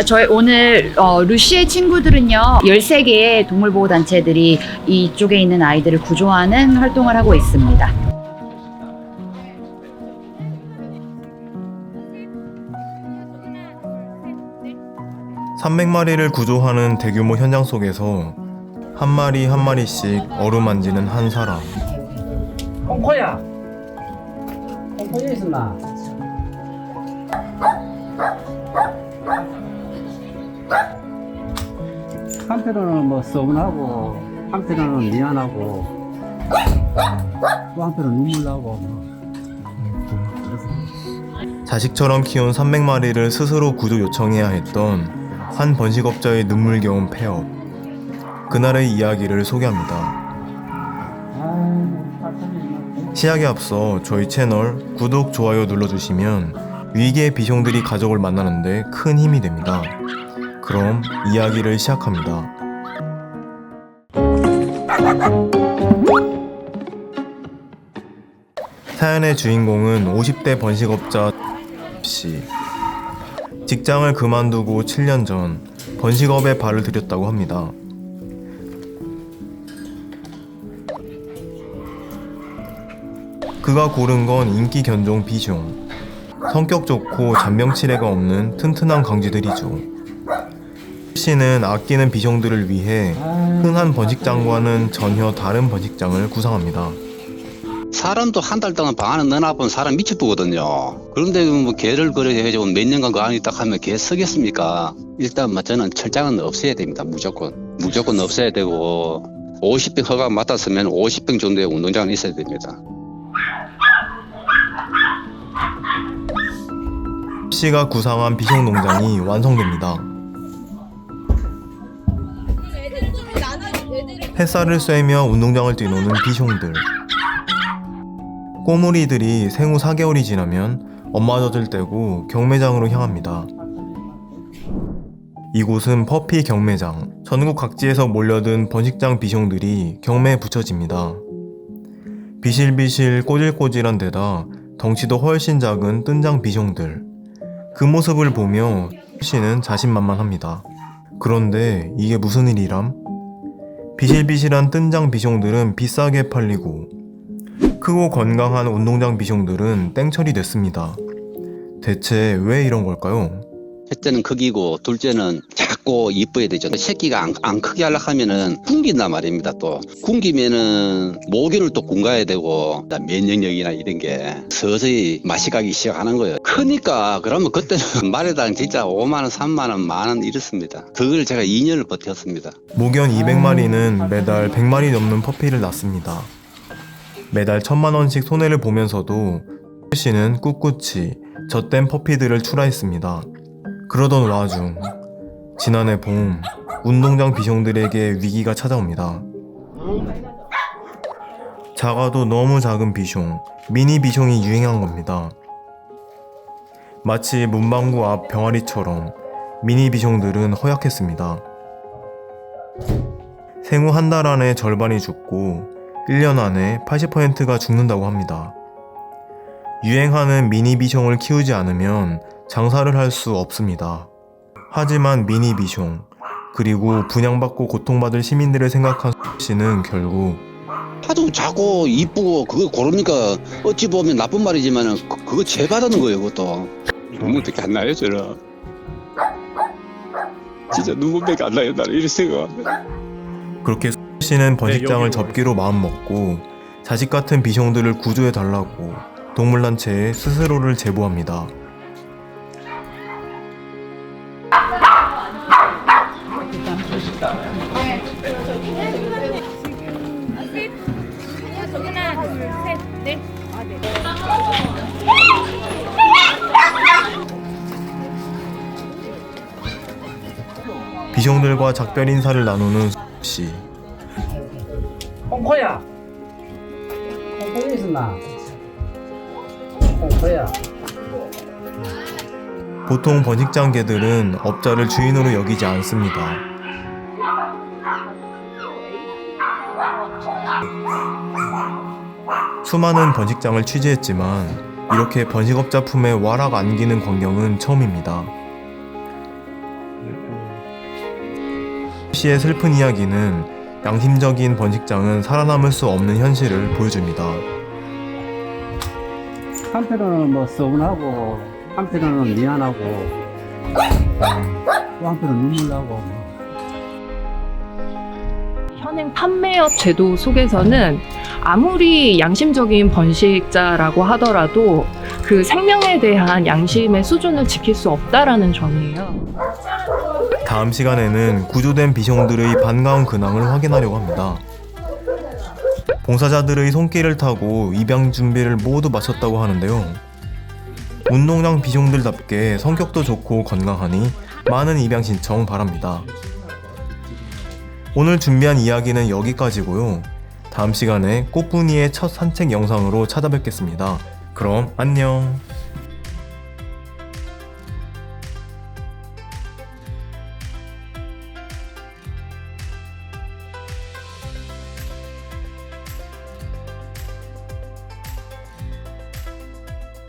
저희 오늘 루시의 친구들은요 13개의 동물보호단체들이 이쪽에 있는 아이들을 구조하는 활동을 하고 있습니다. (300마리를) 구조하는 대규모 현장 속에서 한 마리 한 마리씩 어루만지는 한 사람. 콩코야. 콩코야 있었나? 한편으로는 뭐 서운하고, 한편으로는 미안하고, 또 한편으로는 눈물 나고. 자식처럼 키운 300마리를 스스로 구조 요청해야 했던 한 번식업자의 눈물겨운 폐업. 그날의 이야기를 소개합니다. 시작에 앞서 저희 채널 구독, 좋아요 눌러주시면 위기의 비숑들이 가족을 만나는데 큰 힘이 됩니다. 그럼 이야기를 시작합니다. 사연의 주인공은 50대 번식업자 씨. 직장을 그만두고 7년 전 번식업에 발을 들였다고 합니다. 그가 고른 건 인기 견종 비숑. 성격 좋고 잔병치레가 없는 튼튼한 강쥐들이죠. 씨는 아끼는 비숑들을 위해 흔한 번식장과는 전혀 다른 번식장을 구상합니다. 사람도 한 달 동안 방 안에 넣어놔본 사람 미쳐보거든요. 그런데 뭐 개를 거래해가지고 몇 년간 그 안에 딱 하면 개 쓰겠습니까? 일단 저는 철장은 없애야 됩니다. 무조건 없애야 되고 50병 허가 맡았으면 50병 정도의 운동장은 있어야 됩니다. 씨가 구상한 비숑 농장이 완성됩니다. 햇살을 쐬며 운동장을 뛰노는 비숑들. 꼬물이들이 생후 4개월이 지나면 엄마 젖을 떼고 경매장으로 향합니다. 이곳은 퍼피 경매장. 전국 각지에서 몰려든 번식장 비숑들이 경매에 붙여집니다. 비실비실 꼬질꼬질한 데다 덩치도 훨씬 작은 뜬장 비숑들. 그 모습을 보며 씨는 자신만만합니다. 그런데 이게 무슨 일이람? 비실비실한 뜬장 비숑들은 비싸게 팔리고 크고 건강한 운동장 비숑들은 땡처리 됐습니다. 대체 왜 이런 걸까요? 첫째는 크기고 둘째는 작고 이뻐야 되죠. 새끼가 안 크게 하려고 하면은 굶긴단 말입니다. 또 굶기면은 모기를 또 굶가야 되고 면역력이나 이런 게 서서히 맛이 가기 시작하는 거예요. 크니까 그러면 그때는 마리당 진짜 5만원 3만원 만원 이렇습니다. 그걸 제가 2년을 버텼습니다. 목연 200마리는 매달 100마리 넘는 퍼피를 낳습니다. 매달 1000만원씩 손해를 보면서도 씨는 꿋꿋이 젖된 퍼피들을 출하했습니다. 그러던 와중 지난해 봄 운동장 비숑들에게 위기가 찾아옵니다. 작아도 너무 작은 비숑, 미니 비숑이 유행한 겁니다. 마치 문방구 앞 병아리처럼 미니 비숑들은 허약했습니다. 생후 한 달 안에 절반이 죽고 1년 안에 80%가 죽는다고 합니다. 유행하는 미니 비숑을 키우지 않으면 장사를 할 수 없습니다. 하지만 미니 비숑, 그리고 분양받고 고통받을 시민들을 생각한 씨는 결국 하도 작고 이쁘고 그거 고르니까 어찌 보면 나쁜 말이지만 그거 죄받는 거예요. 그것도 눈물밖에 안 나요. 저는 진짜 눈물밖에 안 나요. 나는 이런 생각합니다. 그렇게 씨는 번식장을 접기로 마음먹고 자식 같은 비숑들을 구조해달라고 동물단체에 스스로를 제보합니다. 하나, 둘, 셋, 넷. 비숑들과 작별 인사를 나누는 씨. 콩코야. 콩코야 있었나? 콩코야. 보통 번식장 개들은 업자를 주인으로 여기지 않습니다. 수많은 번식장을 취재했지만 이렇게 번식업자 품에 와락 안기는 광경은 처음입니다. 씨의 슬픈 이야기는 양심적인 번식장은 살아남을 수 없는 현실을 보여줍니다. 한편으로는 뭐 서운하고 한편으로는 미안하고 또 한편으로는 눈물 나고 현행 판매업 제도 속에서는 아무리 양심적인 번식자라고 하더라도 그 생명에 대한 양심의 수준을 지킬 수 없다라는 점이에요. 다음 시간에는 구조된 비숑들의 반가운 근황을 확인하려고 합니다. 봉사자들의 손길을 타고 입양 준비를 모두 마쳤다고 하는데요. 운동량 비숑들답게 성격도 좋고 건강하니 많은 입양 신청 바랍니다. 오늘 준비한 이야기는 여기까지고요. 다음 시간에 꽃분이의 첫 산책 영상으로 찾아뵙겠습니다. 그럼 안녕.